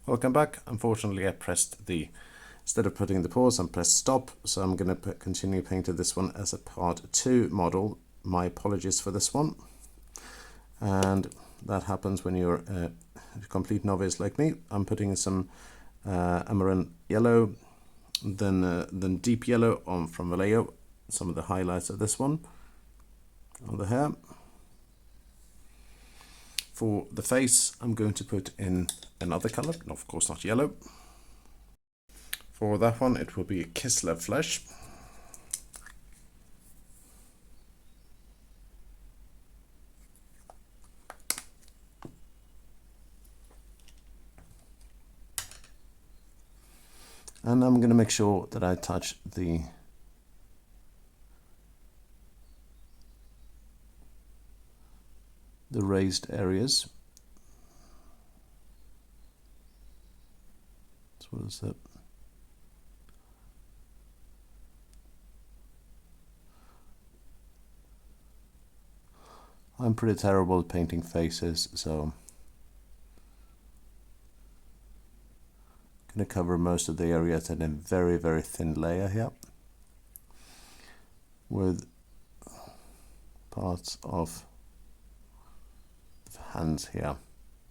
Welcome back. Unfortunately, I pressed instead of putting the pause, I pressed stop. So I'm going to continue painting this one as a part 2 model. My apologies for this one. And that happens when you're a complete novice like me. I'm putting some Amaranth Yellow, then Deep Yellow on from Vallejo. Some of the highlights of this one on the hair. For the face, I'm going to put in another color, of course not yellow. For that one, it will be Kislev flesh. And I'm going to make sure that I touch the raised areas. So what is that? I'm pretty terrible at painting faces, so I'm going to cover most of the areas in a very, very thin layer here, with parts of the hands here,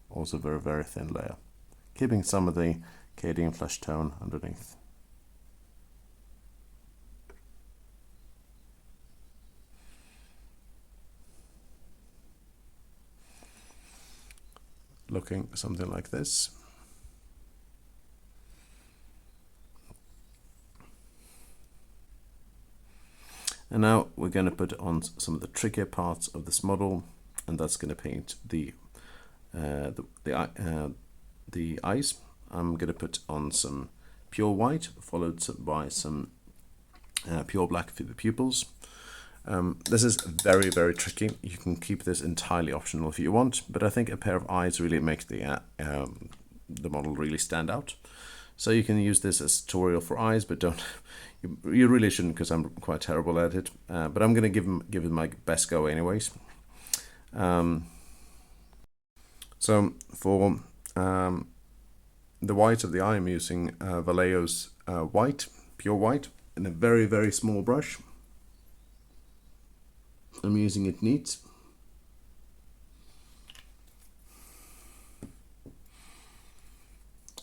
also very, very thin layer, keeping some of the Cadian flesh tone underneath. Looking something like this. And now we're going to put on some of the trickier parts of this model, and that's going to paint the eyes. I'm going to put on some pure white, followed by some pure black for the pupils. This is very, very tricky. You can keep this entirely optional if you want, but I think a pair of eyes really makes the model really stand out. So you can use this as a tutorial for eyes, but don't. You really shouldn't, because I'm quite terrible at it. But I'm going to give it my best go anyways. So for the white of the eye, I'm using Vallejo's white, pure white, in a very, very small brush. I'm using it neat.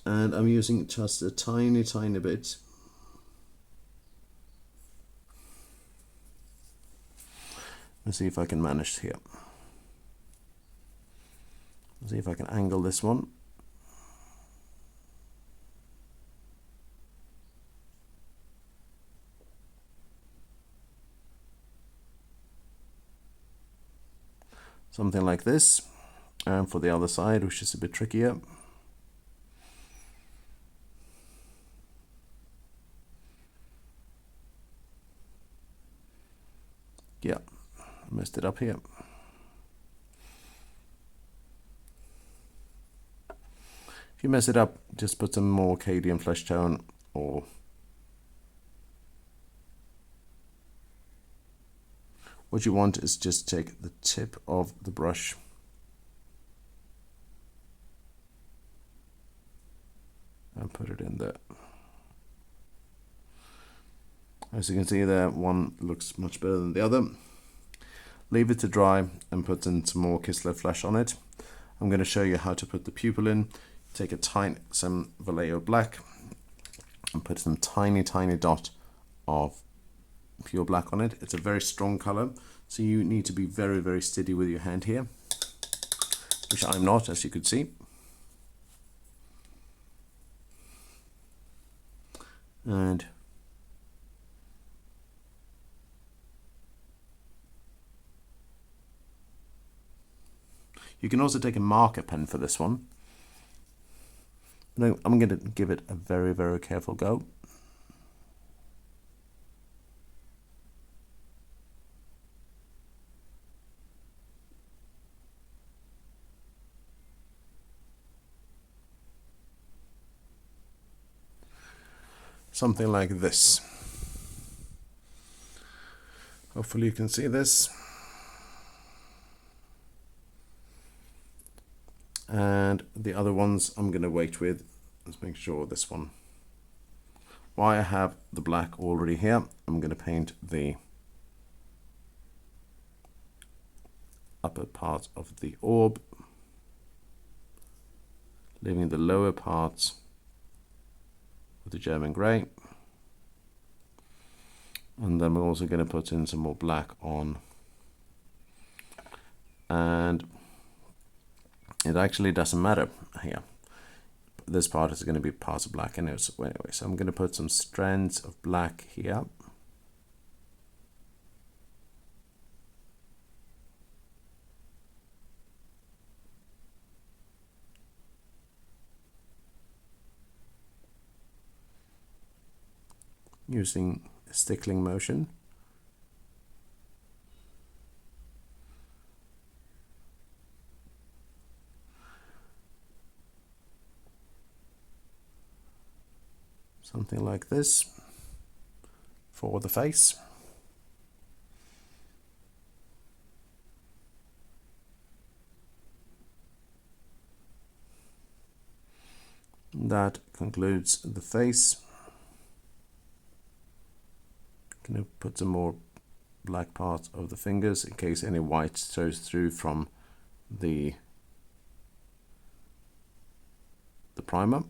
And I'm using just a tiny, tiny bit. Let's see if I can manage here. Let's see if I can angle this one. Something like this. And for the other side, which is a bit trickier. Yeah, messed it up here. If you mess it up, just put some more Cadian flesh tone, or what you want is just take the tip of the brush and put it in there. As you can see there, one looks much better than the other. Leave it to dry and put in some more Kislev flesh on it. I'm going to show you how to put the pupil in. Take some Vallejo black and put some tiny, tiny dot of pure black on it. It's a very strong color, so you need to be very, very steady with your hand here, which I'm not, as you could see. And you can also take a marker pen for this one. But I'm going to give it a very, very careful go. Something like this. Hopefully you can see this. And the other ones I'm going to wait with let's make sure this one. While I have the black already here, I'm going to paint the upper part of the orb, leaving the lower parts with the German grey. And then we're also going to put in some more black on. And it actually doesn't matter here. This part is going to be parts of black anyway. So I'm going to put some strands of black here. Using a stickling motion. Something like this for the face. That concludes the face. Going to put some more black parts of the fingers in case any white shows through from the primer.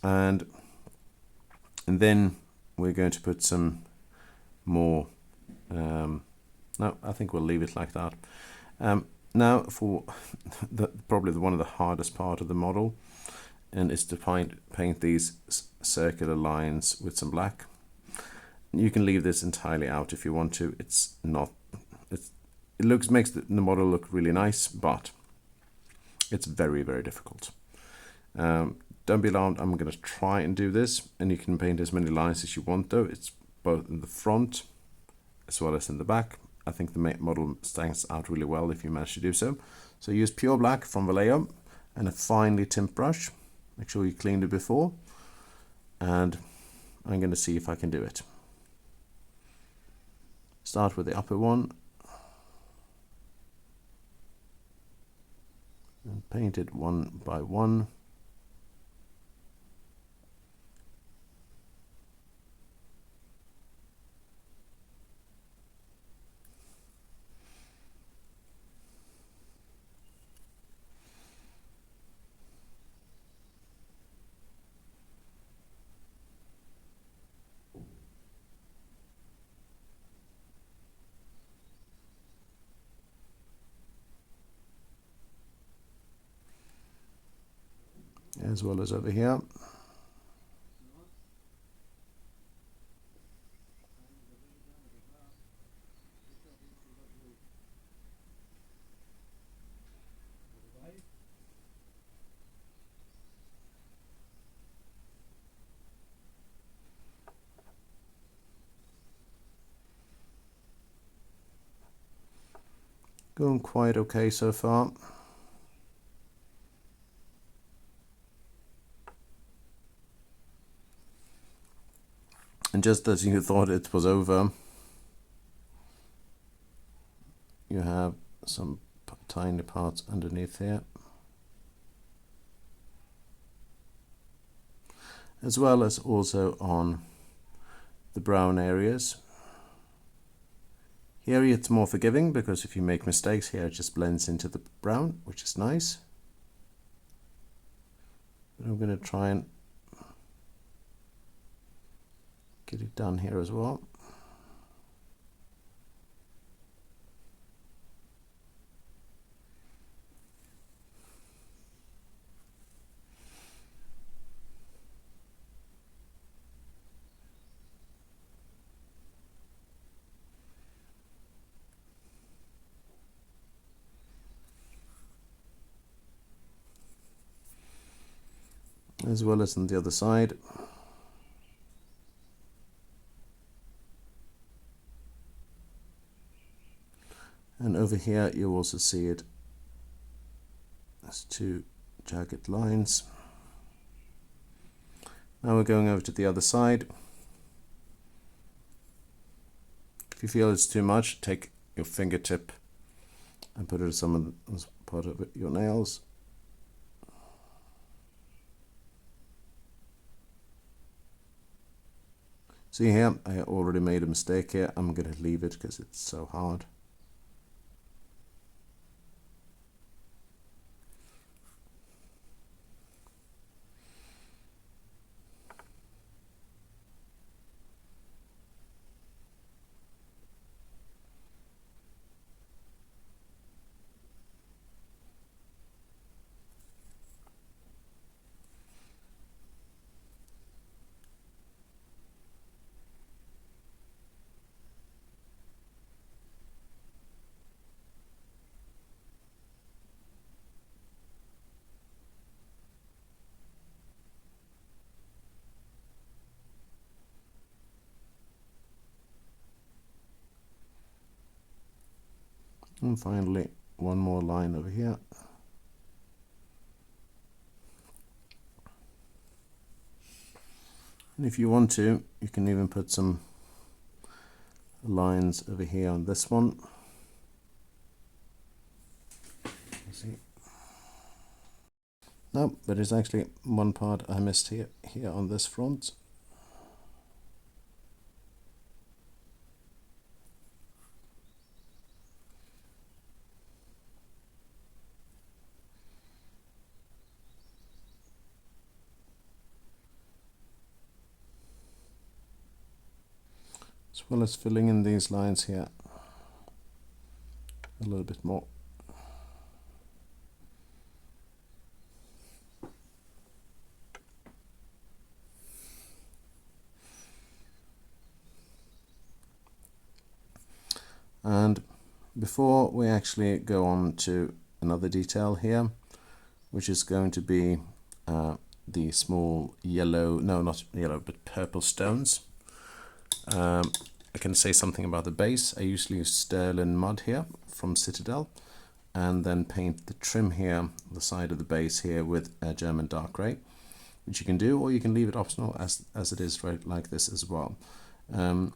And then we're going to put some more, no, I think we'll leave it like that. Now for probably one of the hardest part of the model, and is to paint these circular lines with some black. You can leave this entirely out if you want to. It's not, it makes the model look really nice, but it's very, very difficult. Don't be alarmed, I'm going to try and do this, and you can paint as many lines as you want though. It's both in the front as well as in the back. I think the model stands out really well if you manage to do so. So use pure black from Vallejo and a finely tipped brush. Make sure you cleaned it before, and I'm going to see if I can do it. Start with the upper one and paint it one by one. As well as over here. Going quite okay so far. And just as you thought it was over, you have some tiny parts underneath here, as well as also on the brown areas. Here it's more forgiving because if you make mistakes here it just blends into the brown, which is nice. But I'm going to try and get it done here as well. As well as on the other side. And over here you also see it as two jagged lines. Now we're going over to the other side. If you feel it's too much, take your fingertip and put it as part of your nails See here, I already made a mistake here. I'm going to leave it because it's so hard. And finally, one more line over here. And if you want to, you can even put some lines over here on this one. See? No, but there's actually one part I missed here on this front. As well as filling in these lines here a little bit more. And before we actually go on to another detail here, which is going to be the small yellow, no, not yellow, but purple stones. I can say something about the base. I usually use Stirland mud here from Citadel, and then paint the trim here, the side of the base here, with a German dark grey, which you can do, or you can leave it optional as it is, right, like this as well. I'm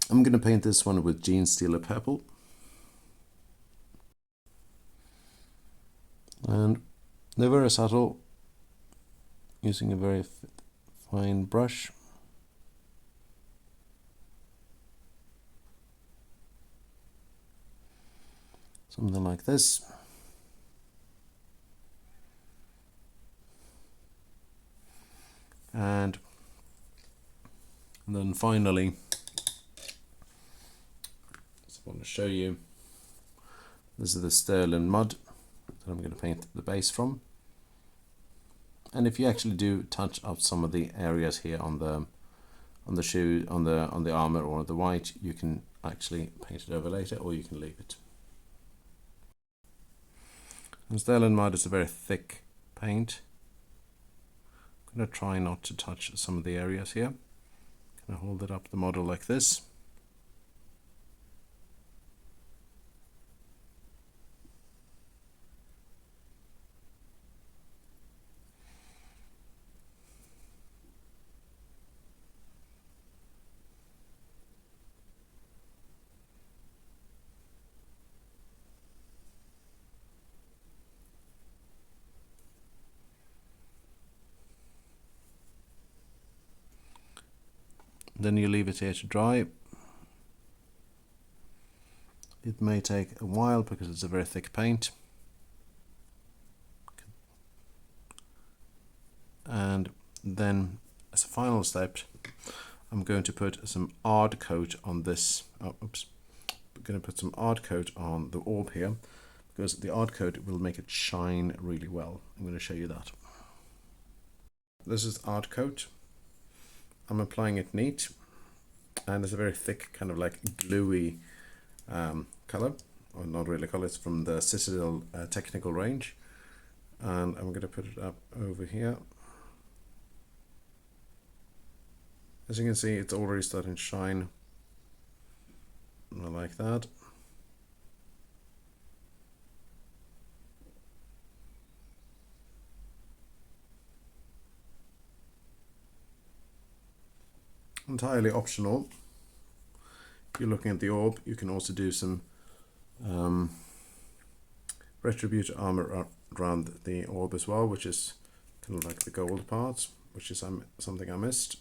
going to paint this one with Genestealer purple, and they're very subtle, using a very fine brush. Something like this. And then finally, I just want to show you, this is the Stirland mud that I'm going to paint the base from. And if you actually do touch up some of the areas here on the shoe, on the armor or the white, you can actually paint it over later, or you can leave it. And Stirland mud is a very thick paint. I'm going to try not to touch some of the areas here. I'm going to hold it up the model like this. Then you leave it here to dry. It may take a while because it's a very thick paint. And then as a final step, I'm going to put some Ardcoat on this. Oh, oops. I'm going to put some Ardcoat on the orb here, because the Ardcoat will make it shine really well. I'm going to show you that. This is Ardcoat. I'm applying it neat, and it's a very thick, kind of like gluey color, or not really color. It's from the Citadel technical range, and I'm going to put it up over here. As you can see, it's already starting to shine like that. Entirely optional. If you're looking at the orb, you can also do some Retributor armor around the orb as well, which is kind of like the gold parts, which is something I missed.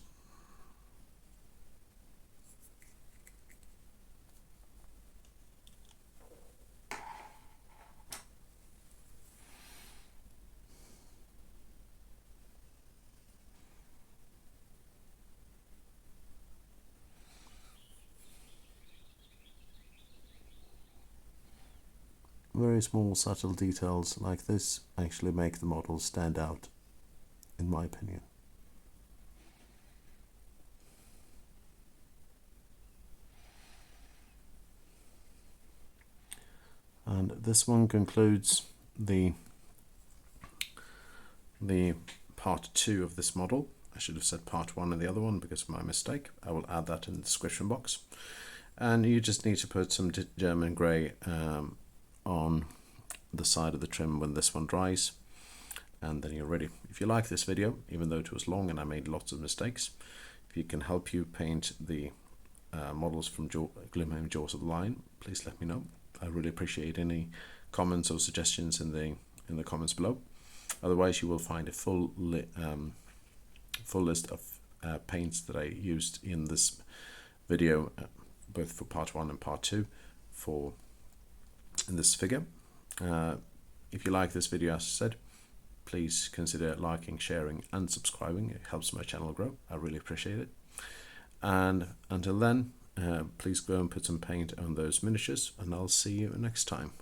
very small subtle details like this actually make the model stand out, in my opinion. And this one concludes the part 2 of this model. I should have said part 1 in the other one because of my mistake. I will add that in the description box. And you just need to put some German grey on the side of the trim when this one dries, and then you're ready. If you like this video, even though it was long and I made lots of mistakes, if it can help you paint the models from Gloomhaven Jaws of the Lion, please let me know. I really appreciate any comments or suggestions in the comments below. Otherwise, you will find a full list of paints that I used in this video, both for part 1 and part 2 in this figure. If you like this video, as I said, please consider liking, sharing and subscribing. It helps my channel grow. I really appreciate it. And until then, please go and put some paint on those miniatures, and I'll see you next time.